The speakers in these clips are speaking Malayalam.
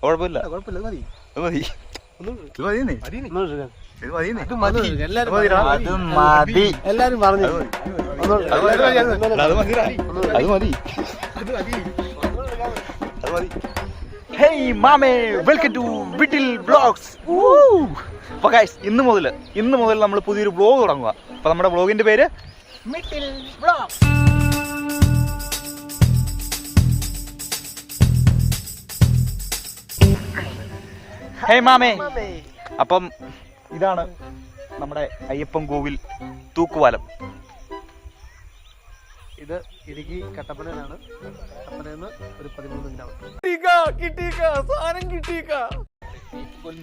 കുഴപ്പമില്ല. എല്ലാരും പറഞ്ഞു ഹേയ് മാമേ, വെൽക്കം ടു വിട്ടിൽ വ്ളോഗ്സ്. അപ്പൊ ഗൈസ്, ഇന്ന് മുതൽ നമ്മൾ പുതിയൊരു വ്ളോഗ് തുടങ്ങുക. അപ്പൊ നമ്മുടെ വ്ളോഗിന്റെ പേര് വിട്ടിൽ വ്ളോഗ്സ്. ഹേയ് മാമേ. അപ്പം ഇതാണ് നമ്മുടെ അയ്യപ്പൻ കോവിൽ തൂക്കുപാലം. ഇത് ഇടുക്കി കട്ടപ്പനയിലാണ്. കട്ടപ്പനയിൽ നിന്ന് ഒരു 13 കിലോമീറ്റർ.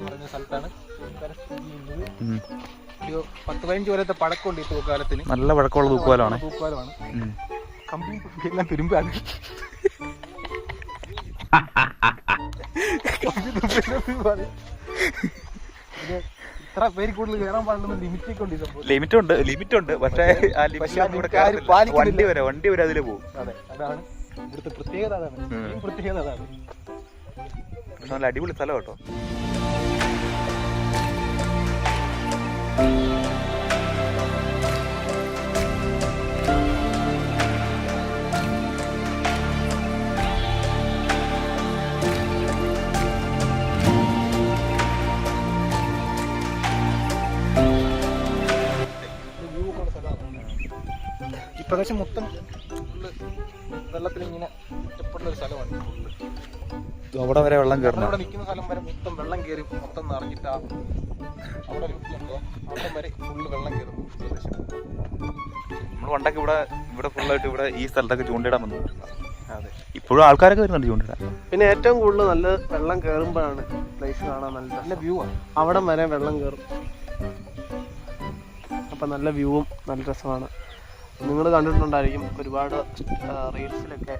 പറഞ്ഞ സ്ഥലത്താണ് ഒരു 10-15 കൊല്ലത്തെ പഴക്കമുണ്ട് ഈ തൂക്കുപാലത്തിന്. നല്ല പഴക്കമുള്ള തൂക്കുപാലമാണ്. കമ്പി എല്ലാം തുരുമ്പാണ്. ഇത്ര പേര് കൂടുതൽ കയറാൻ പാടില്ലെന്ന് ലിമിറ്റ് ഉണ്ട്. പക്ഷേ വണ്ടി വരെ അതില് പോകും. അതെ, അതാണ് ഇവിടുത്തെ പ്രത്യേകത. അതാണ് നല്ല അടിപൊളി സ്ഥലം കേട്ടോ. ഈ പ്രദേശം മൊത്തം വെള്ളത്തിൽ ഇങ്ങനെ ഒറ്റപ്പെടുന്ന ഒരു സ്ഥലമാണ്. അവിടെ വരെ വെള്ളം കയറുന്നു. അവിടെ നിൽക്കുന്ന സ്ഥലം വരെ മൊത്തം വെള്ളം കയറി മൊത്തം നിറഞ്ഞിട്ട് അവിടെ അവിടെ വരെ ഫുള്ള് വെള്ളം കയറും. നമ്മൾ പണ്ടൊക്കെ ഇവിടെ ഫുള്ളായിട്ട് ഇവിടെ ഈ സ്ഥലത്തൊക്കെ ചൂണ്ടിടാൻ വന്നു. അതെ, ഇപ്പോഴും ആൾക്കാരൊക്കെ വരുന്നുണ്ട് ചൂണ്ടിടാൻ. പിന്നെ ഏറ്റവും കൂടുതൽ നല്ല വെള്ളം കയറുമ്പോഴാണ് പ്ലേസ് കാണാൻ നല്ല വ്യൂ ആണ്. അവിടെ വരെ വെള്ളം കയറും. അപ്പം നല്ല വ്യൂവും നല്ല രസമാണ്. നിങ്ങൾ കണ്ടിട്ടുണ്ടായിരിക്കും ഒരുപാട് റീൽസിലൊക്കെ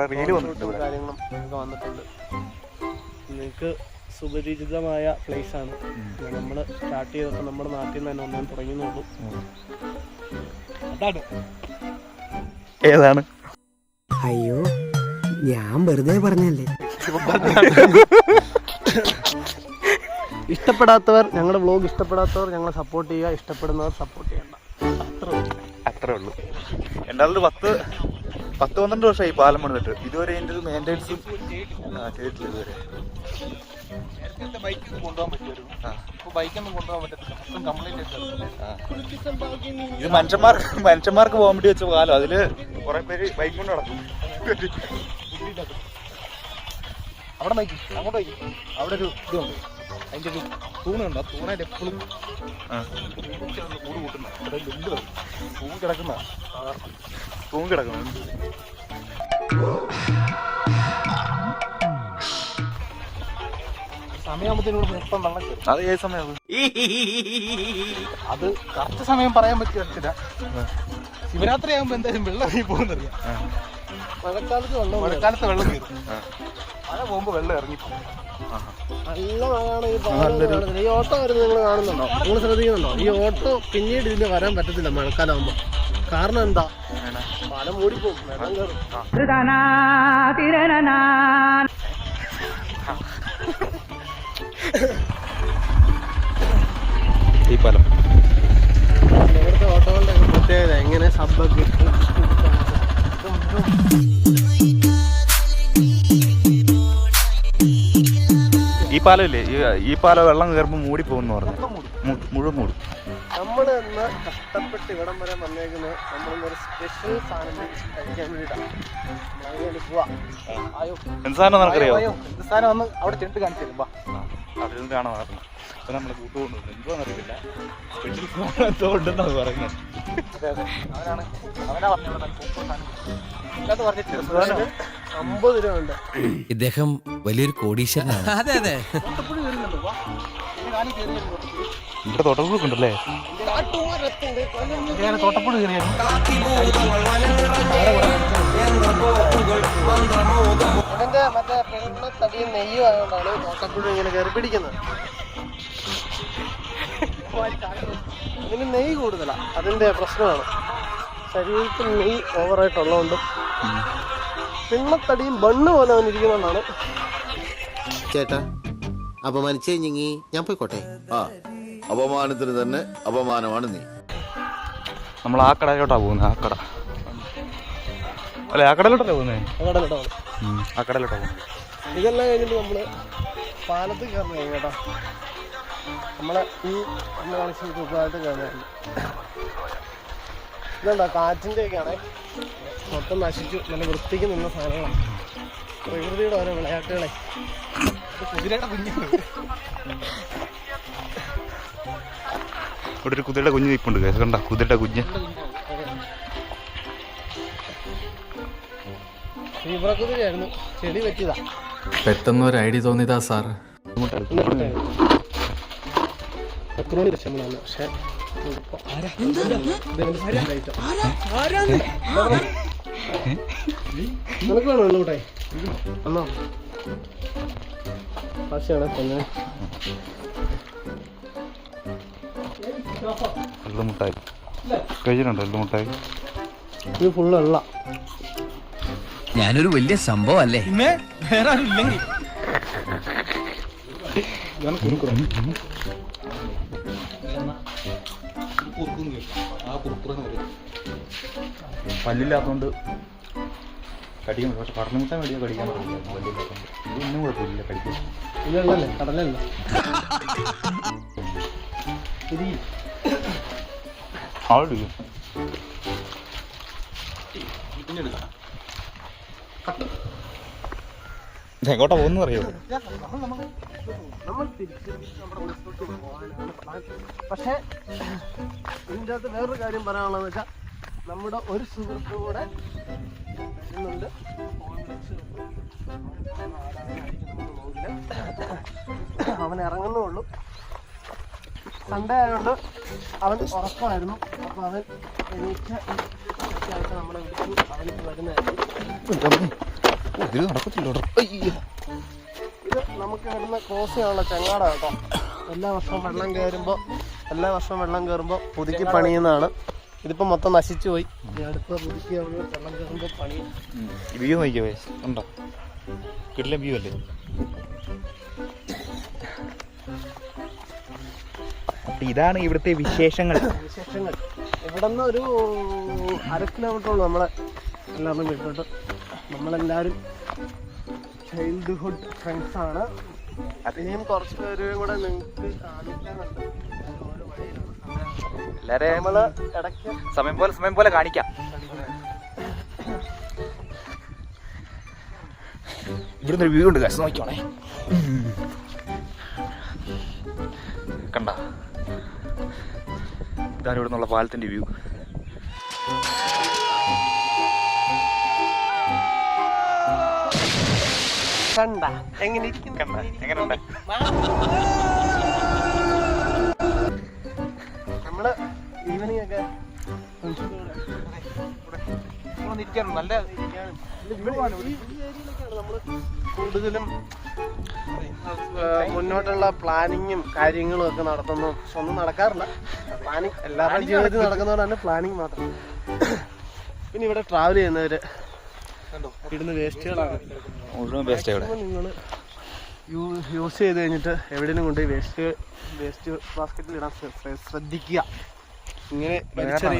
കാര്യങ്ങളും ഒക്കെ വന്നിട്ടുണ്ട്. നിങ്ങൾക്ക് സുപരിചിതമായ പ്ലേസാണ്. നമ്മൾ സ്റ്റാർട്ട് ചെയ്തപ്പോൾ നമ്മുടെ നാട്ടിൽ നിന്ന് തന്നെ ഒന്നും തുടങ്ങുന്നുള്ളൂ. അതാണ്. ഏതാണ്? അയ്യോ, ഞാൻ വെറുതെ പറഞ്ഞല്ലേ. ഇഷ്ടപ്പെടാത്തവർ, ഞങ്ങളുടെ വ്ളോഗ് ഇഷ്ടപ്പെടാത്തവർ ഞങ്ങളെ സപ്പോർട്ട് ചെയ്യുക, ഇഷ്ടപ്പെടുന്നവർ സപ്പോർട്ട് ചെയ്യണ്ട. അത്രേ ഉള്ളൂ. എന്തായാലും 10-12 വർഷമായി പാലം പണിതിട്ട്. ഇതുവരെ എൻ്റെ ഒരു മെയിൻ്റെനൻസും ചെയ്തിട്ടില്ല ഇതുവരെ. ബൈക്കൊന്നും കൊണ്ടുപോകാൻ പറ്റുമായിരുന്നു. ഇപ്പോൾ ബൈക്കൊന്നും കൊണ്ടുപോകാൻ പറ്റത്തില്ല. മൊത്തം കംപ്ലൈൻറ്റ്. ഇത് മനുഷ്യന്മാർക്ക് പോകാൻ വേണ്ടി വെച്ച പാലം. അതില് കുറെ പേര് ബൈക്ക് കൊണ്ട് നടക്കും. അവിടെ ബൈക്ക് അങ്ങോട്ട് ബൈക്ക്. അവിടെ ഒരു ഇതുണ്ട്, അതിൻ്റെ ഒരു തൂണുണ്ട്. ആ തൂണായിട്ട് എപ്പോഴും കൂട് കൂട്ടുന്ന തൂങ്ങി കിടക്കുന്ന സമയമാകുമ്പോഴത്തേനും മൊത്തം വെള്ളം കയറും. അത് ഏത് സമയം? അത് കറക്റ്റ് സമയം പറയാൻ പറ്റില്ല. ശിവരാത്രി ആകുമ്പോൾ എന്തായാലും വെള്ളം ഇറങ്ങി പോകുന്നറിയാം. മഴക്കാലത്ത് വെള്ളം കയറും. മഴ പോകുമ്പോൾ വെള്ളം ഇറങ്ങിപ്പോകും. നല്ല മഴയാണ്. ഈ ഓട്ടോ വരുന്നത് നിങ്ങൾ കാണുന്നുണ്ടോ? നിങ്ങൾ ശ്രദ്ധിക്കുന്നുണ്ടോ? ഈ ഓട്ടോ പിന്നീട് ഇതിന് വരാൻ പറ്റത്തില്ല മഴക്കാലം ആകുമ്പോൾ. കാരണം എന്താ? പാലം മൂടിപ്പോകും, വെള്ളം കയറും. ഈ പാലം ഇവിടുത്തെ ഓട്ടോകളുടെ പ്രത്യേകത എങ്ങനെ സബ്ബൊക്കെ ഈ പാലമില്ലേ, ഈ പാലം വെള്ളം കയറുമ്പോൾ മൂടി പോകുന്നു പറഞ്ഞു. മുഴുവൻ മൂടും. നമ്മൾ ഇന്ന് കഷ്ടപ്പെട്ട് ഇവിടം വരെ വന്നേക്കുന്നത് നമ്മളൊരു സ്പെഷ്യൽ സാധനം കഴിക്കാൻ വേണ്ടിയിട്ടാണ്. എന്ത് സാധനം നമുക്കറിയാമോ? എന്ത് സാധനം വന്ന് അവിടെ ചെണ്ട് കാണിച്ചു തരുമ്പോ അവിടെ നിന്ന് കാണാൻ പറഞ്ഞു. അപ്പൊ നമ്മളെ കൂട്ടുകൊണ്ടുവന്നു. എന്തോന്ന് അറിയില്ല, സ്പെഷ്യൽ സാധനം എന്തോണ്ടെന്നാണ് പറയുന്നത്. അവനാ പറഞ്ഞിട്ട് 50 രൂപ ഉണ്ട്. ഇദ്ദേഹം വലിയൊരു കോടീശ്വരനാണ്. അതെ അതെ. ഇവിടെ തോട്ടപ്പുഴൊക്കെ ഉണ്ടല്ലേ? തോട്ടപ്പുഴ അതിന്റെ മറ്റേ തടിയും നെയ്യും ആയതുകൊണ്ടാണ് തോട്ടപ്പുഴ ഇങ്ങനെ കയറി പിടിക്കുന്നത്. അതിന് നെയ്യ് കൂടുതലാണ്, അതിന്റെ പ്രശ്നമാണ്. ശരീരത്തിൽ നെയ്യ് ഓവറായിട്ടുള്ളതുകൊണ്ടും പിണ്ണത്തടിയും ബണ്ണ് പോലെ അവനിരിക്കുന്നതുകൊണ്ടാണ് ചേട്ടാ അപമാനിച്ചു കഴിഞ്ഞെങ്കിൽ ഞാൻ പോയിക്കോട്ടെ. ആ അപമാനത്തിന് തന്നെ അപമാനമാണ് നീ. നമ്മൾ ആ കടയിലോട്ടാ പോകുന്നത്. ആ കട അല്ലെ, ആ കടയിലോട്ടല്ലേ പോകുന്നത്? ആ കടയിലോട്ടാ പോകുന്നത്. ഇതെല്ലാം കഴിഞ്ഞിട്ട് നമ്മള് പാലത്തിൽ കയറണേ കേട്ടോ. നമ്മളെ ഈ പാലത്തിൽ കയറുന്നായിരുന്നു. ഇതെന്താ കാറ്റിൻ്റെയൊക്കെയാണ് മൊത്തം നശിച്ചു. നല്ല വൃത്തിക്ക് നിന്ന സാധനങ്ങളാണ്. പ്രകൃതിയുടെ ഓരോ വിളയാട്ടുകളെ. കുതിരയുടെ കുഞ്ഞ് ഇവിടെ ഒരു കുതിരയുടെ കുഞ്ഞ് നിൽപ്പുണ്ട്. കണ്ട കുതിരയുടെ കുഞ്ഞ്. തീവ്രക്കുതിരയായിരുന്നു, ചെളി പറ്റിയതാ. പെട്ടെന്ന് ഒരു ഐഡിയ തോന്നിയതാ സാർ. എത്രയോട് ലക്ഷങ്ങളാണ്. പക്ഷെ നിനക്ക് വേണോ ഉള്ളൂട്ടെ? അന്നോ പക്ഷിയാണ് തന്നെ എള്ളുമുട്ടായി കഴിച്ചിട്ടുണ്ടോ? എള്ളുമുട്ടായി ഇത് ഫുള്ള് എള്ള. ഞാനൊരു വലിയ സംഭവം അല്ലേ? വേറെ ആരും ഇല്ലെങ്കിൽ പല്ലില്ലാത്തോണ്ട് കടിക്കാൻ പറ്റും. പക്ഷെ കടലമുട്ട മേടിയാൽ കടിക്കാൻ പറ്റില്ല. പല്ലില്ലാത്തോണ്ട് ഇതൊന്നും കുഴപ്പമില്ല കഴിക്കാൻ. ഇതല്ലേ കടലല്ല. ആളിടിക്കും. എങ്ങോട്ടാ പോകുന്ന അറിയോ? നമ്മൾ തിരിച്ച് നമ്മുടെ ഉത്സവത്തിൽ പോകാനാണ് പ്ലാൻ. പക്ഷേ ഇതിൻ്റെ അകത്ത് വേറൊരു കാര്യം പറയാനുള്ളതെന്ന് വെച്ചാൽ നമ്മുടെ ഒരു സുഹൃത്തും കൂടെ വരുന്നുണ്ട്. അവൻ ഇറങ്ങുന്നുള്ളൂ. സൺഡേ ആയതുകൊണ്ട് അവൻ ഉറക്കമായിരുന്നു. അപ്പോൾ അവൻ എണീറ്റ് നമ്മളെ വിളിച്ചു. അവനിക്ക് വരുന്നതായിരുന്നു. ഇത് നടക്കത്തില്ലോ. ഇത് നമുക്ക് ഇവിടുന്ന് ക്രോസ് ചെയ്യാനുള്ള ചങ്ങാട കേട്ടോ. എല്ലാ വർഷവും വെള്ളം കയറുമ്പോൾ പുതുക്കി പണിയുന്നതാണ്. ഇതിപ്പോൾ മൊത്തം നശിച്ചു പോയി. അടുത്ത പുതുക്കി വെള്ളം കയറുമ്പോൾ പണിയും. വ്യൂ നോക്കിയേ ഉണ്ടോ? കിടിലൻ വ്യൂ അല്ലേ? ഇതാണ് ഇവിടുത്തെ വിശേഷങ്ങൾ. ഇവിടെ നിന്ന് ഒരു 1/2 കിലോമീറ്ററുള്ളൂ നമ്മളെ എല്ലാവരും വീട്ടോട്ട്. നമ്മളെല്ലാവരും ചൈൽഡ്ഹുഡ് ഫ്രണ്ട്സാണ്. ഇനിയും കുറച്ച് പേരും കൂടെ നിങ്ങൾക്ക് കാണിക്കാനുണ്ട്. എല്ലാവരെയും നമ്മള് ഇടയ്ക്ക് സമയം പോലെ കാണിക്കാം. ഇവിടുന്ന് ഒരു വ്യൂ ഉണ്ട്. കാശ് നോക്കിക്കോണേ. കണ്ട, ഇതാണ് ഇവിടെ നിന്നുള്ള പാലത്തിന്റെ വ്യൂ. കണ്ട എങ്ങനെ ഇരിക്കുന്നു? കണ്ട എങ്ങനെയുണ്ട്? നമ്മള് ഈവനിങ് ഒക്കെ നല്ല നമ്മള് കൂടുതലും മുന്നോട്ടുള്ള പ്ലാനിങ്ങും കാര്യങ്ങളും ഒക്കെ നടത്തുന്നു. പക്ഷെ ഒന്നും നടക്കാറില്ല. പ്ലാനിങ് എല്ലാവരുടെയും ജീവിതത്തിൽ നടക്കുന്നതുകൊണ്ടാണ് പ്ലാനിങ് മാത്രം. പിന്നെ ഇവിടെ ട്രാവൽ ചെയ്യുന്നവര് ഇടുന്ന വേസ്റ്റുകളാണ്. നിങ്ങൾ യൂസ് ചെയ്ത് കഴിഞ്ഞിട്ട് എവിടെയും കൊണ്ട് വേസ്റ്റ് ബാസ്ക്കറ്റിൽ ഇടാൻ ശ്രദ്ധിക്കുക. ഇങ്ങനെ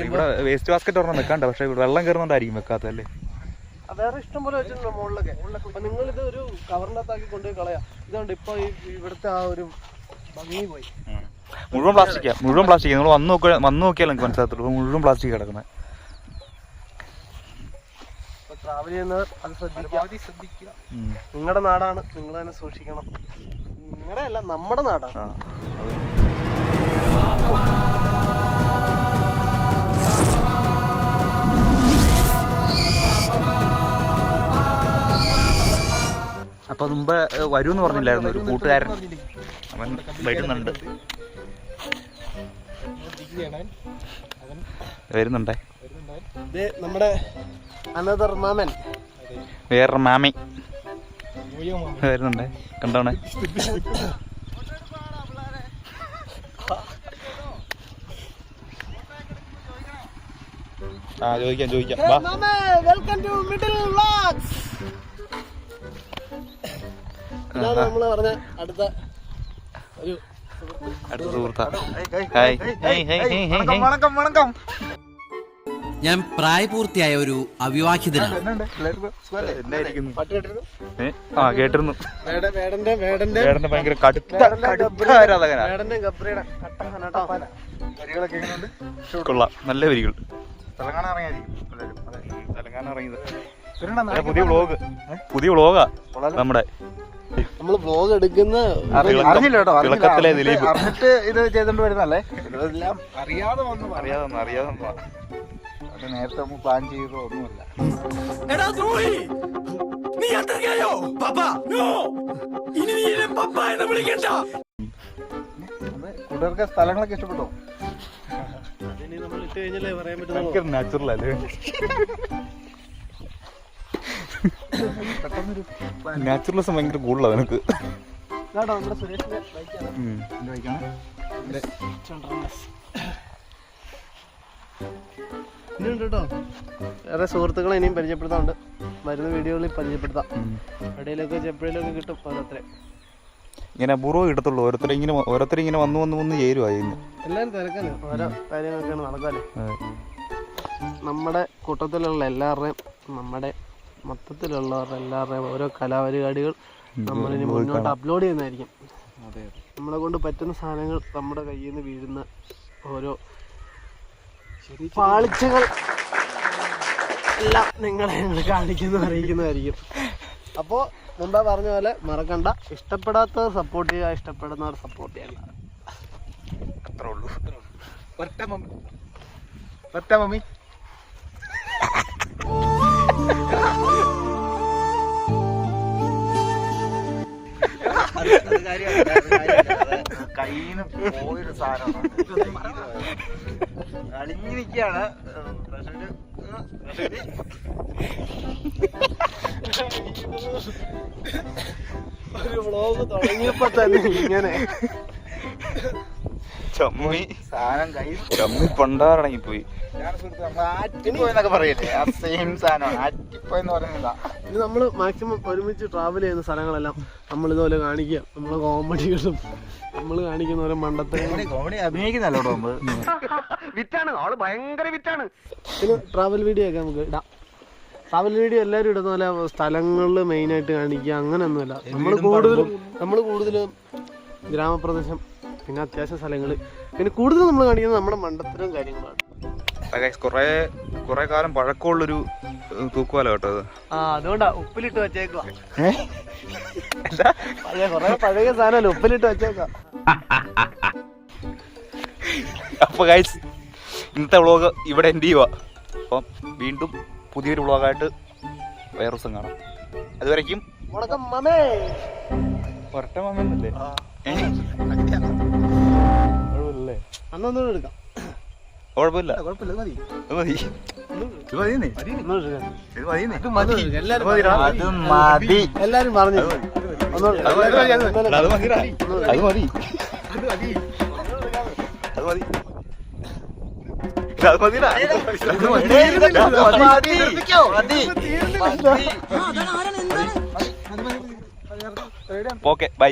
ഇവിടെ വേസ്റ്റ് ബാസ്ക്കറ്റ് ഒരെണ്ണം വെക്കാണ്ട. പക്ഷെ വെള്ളം കയറുന്നോണ്ടായിരിക്കും വെക്കാത്തല്ലേ. വേറെ ഇഷ്ടം പോലെ വെച്ചിട്ടുണ്ടോ മുകളിലൊക്കെ? അപ്പൊ നിങ്ങളിത് ഒരു കവറിനകത്താക്കി കൊണ്ടുപോയി കളയാം. ഇതുകൊണ്ട് ഇപ്പൊ ഇവിടുത്തെ ആ ഒരു ഭംഗി പോയി. മുഴുവൻ പ്ലാസ്റ്റിക്. നിങ്ങൾ വന്നു നോക്കിയാൽ നിങ്ങൾക്ക് മനസ്സിലാകത്തുള്ളൂ. മുഴുവൻ പ്ലാസ്റ്റിക് കിടക്കുന്നത്. ട്രാവൽ ചെയ്യുന്നവർ അത് ശ്രദ്ധിക്കുക. നിങ്ങളുടെ നാടാണ്, നിങ്ങൾ തന്നെ സൂക്ഷിക്കണം. നിങ്ങളുടെ അല്ല, നമ്മുടെ നാടാണ്. അപ്പൊ മുമ്പ് വരൂന്ന് പറഞ്ഞില്ലായിരുന്നു ഒരു കൂട്ടുകാരൻ? അവൻ വരുന്നുണ്ടേ. നമ്മുടെ അനദർ മാമൻ, വേറൊരു മാമി വരുന്നുണ്ടേ. കണ്ടോണേ. ചോദിക്കാം. Welcome to middle vlogs. ഇതാണ് നമ്മള് പറഞ്ഞ അടുത്ത ഒരു അടുത്ത സുഹൃത്താ. ഹായ്. വണക്കം വണക്കം. ഞാൻ പ്രായപൂർത്തിയായ ഒരു അവിവാഹിതനാണ്. എന്തായിരിക്കുന്നു? പാട്ട് കേട്ടിരുന്നു കേട്ടിരുന്നു. വേടന്റെ ഭയങ്കര കടുത്ത ആരാധകനാ. വേടന്റെ ഗബ്രിയുടെ കട്ടൻ കേട്ടോ. വരികളൊക്കെ എങ്ങനെയുണ്ട്? കൊള്ളാം, നല്ല വരികൾ. തെലങ്കാന ഇറങ്ങിയത് പുതിയ വ്ളോഗാ നമ്മുടെ. നമ്മള് വ്ളോഗ് എടുക്കുന്ന അറിഞ്ഞില്ല കേട്ടോ. തിളക്കത്തിലെ ദിലീപ് അറിഞ്ഞിട്ട് ഇത് ചെയ്തോണ്ട് വരുന്നല്ലേ. ഇതെല്ലാം അറിയാതെ വന്നു. അത് നേരത്തെ നമ്മൾ പ്ലാൻ ചെയ്തോ ഒന്നുമില്ല. കൂട്ടുകാർക്ക് സ്ഥലങ്ങളൊക്കെ ഇഷ്ടപ്പെട്ടോ? അതിനി നമ്മൾ ഇട്ട് കഴിഞ്ഞല്ലേ പറയാൻ പറ്റുള്ളൂ. നാച്ചുറൽ അല്ലേ? നാച്ചുറലിസം ഭയങ്കര കൂടുതലാണ് നിനക്ക്. നമ്മുടെ സുരേഷിന്റെ ബൈക്കാണ്. ഇനിയുണ്ട് കേട്ടോ, വേറെ സുഹൃത്തുക്കളെ ഇനിയും പരിചയപ്പെടുത്താറുണ്ട്. വരുന്ന വീഡിയോകളിൽ പരിചയപ്പെടുത്താം. ഇടയിലൊക്കെ വെച്ച് എപ്പോഴേലൊക്കെ കിട്ടും. അത്രേ ഇങ്ങനെ അപൂർവം കിട്ടത്തുള്ളൂ. ഓരോരുത്തരിങ്ങനെ വന്ന് ചേരുവായി. എല്ലാവരും തിരക്കാണ്, ഓരോ കാര്യങ്ങളൊക്കെയാണ് നടക്കാല്ലേ. നമ്മുടെ കൂട്ടത്തിലുള്ള എല്ലാവരുടെയും, നമ്മുടെ മൊത്തത്തിലുള്ളവരുടെ എല്ലാവരുടെയും ഓരോ കലാപരിപാടികൾ നമ്മളിനി മുന്നോട്ട് അപ്ലോഡ് ചെയ്യുന്നതായിരിക്കും. നമ്മളെ കൊണ്ട് പറ്റുന്ന സാധനങ്ങൾ, നമ്മുടെ കയ്യിൽ നിന്ന് വീഴുന്ന ഓരോ പാളിച്ചകൾ എല്ലാം നിങ്ങളെ ഞങ്ങൾ അറിയിക്കുന്നതായിരിക്കും. അപ്പോൾ മുമ്പേ പറഞ്ഞ പോലെ മറക്കണ്ട, ഇഷ്ടപ്പെടാത്തവർ സപ്പോർട്ട് ചെയ്യുക, ഇഷ്ടപ്പെടുന്നവർ സപ്പോർട്ട് ചെയ്യണ്ട. അത്രേ ഉള്ളൂ. ഒറ്റ മമ്മി കയ്യിന്ന് പോയൊരു സാധനമാണ്. അളിഞ്ഞു നിൽക്കുകയാണ്. ഒരു വ്ളോഗ് തുടങ്ങിയപ്പോ തന്നെ ഇങ്ങനെ ചമ്മി സാധനം ചമ്മി പണ്ടാറടങ്ങിപ്പോയി. ആറ്റിപ്പോയെന്നൊക്കെ പറയല്ലേ, ആ സെയിം സാധനമാണ് ആറ്റിപ്പോയെന്ന് പറയുന്നതാ. ഇത് നമ്മള് മാക്സിമം ഒരുമിച്ച് ട്രാവൽ ചെയ്യുന്ന സ്ഥലങ്ങളെല്ലാം നമ്മൾ ഇതുപോലെ കാണിക്കുക. നമ്മളെ കോമഡികളും നമ്മൾ കാണിക്കുന്ന ഓരോ മണ്ടത്തെ കോമഡി അഭിനയിക്കുന്നല്ലോ. വിറ്റാണ് ആള്, ഭയങ്കര വിറ്റാണ്. പിന്നെ ട്രാവൽ വീഡിയോ ഒക്കെ നമുക്ക് ഇടാം. ട്രാവൽ വീഡിയോ എല്ലാവരും ഇടുന്ന പോലെ സ്ഥലങ്ങളിൽ മെയിനായിട്ട് കാണിക്കുക അങ്ങനെയൊന്നുമില്ല. നമ്മൾ കൂടുതലും ഗ്രാമപ്രദേശം, പിന്നെ അത്യാവശ്യ സ്ഥലങ്ങൾ, പിന്നെ കൂടുതൽ നമ്മൾ കാണിക്കുന്നത് നമ്മുടെ മണ്ടത്തരം കാര്യങ്ങളാണ്. കൊറേ കാലം പഴക്കമുള്ളൊരു തൂക്കുവാല കേട്ടോ അത്. അതുകൊണ്ടാ ഉപ്പിലിട്ട് വെച്ചേക്കുക. പഴയ സാധനമല്ല, ഉപ്പിലിട്ട് വെച്ചേക്കുക. അപ്പൊ ഗൈസ്, ഇന്നത്തെ വ്ളോഗ് ഇവിടെ എൻഡ് ചെയ്യുക. അപ്പം വീണ്ടും പുതിയൊരു വ്ളോഗായിട്ട് വേറെ ദിവസം കാണാം. അതുവരയ്ക്കും ഒരട്ട മമ്മല്ലേ. കുഴപ്പമില്ലല്ലേ? അന്നൊന്നും എടുക്കാം. കുഴപ്പമില്ല. എല്ലാരും പറഞ്ഞു ഓക്കെ ബൈ.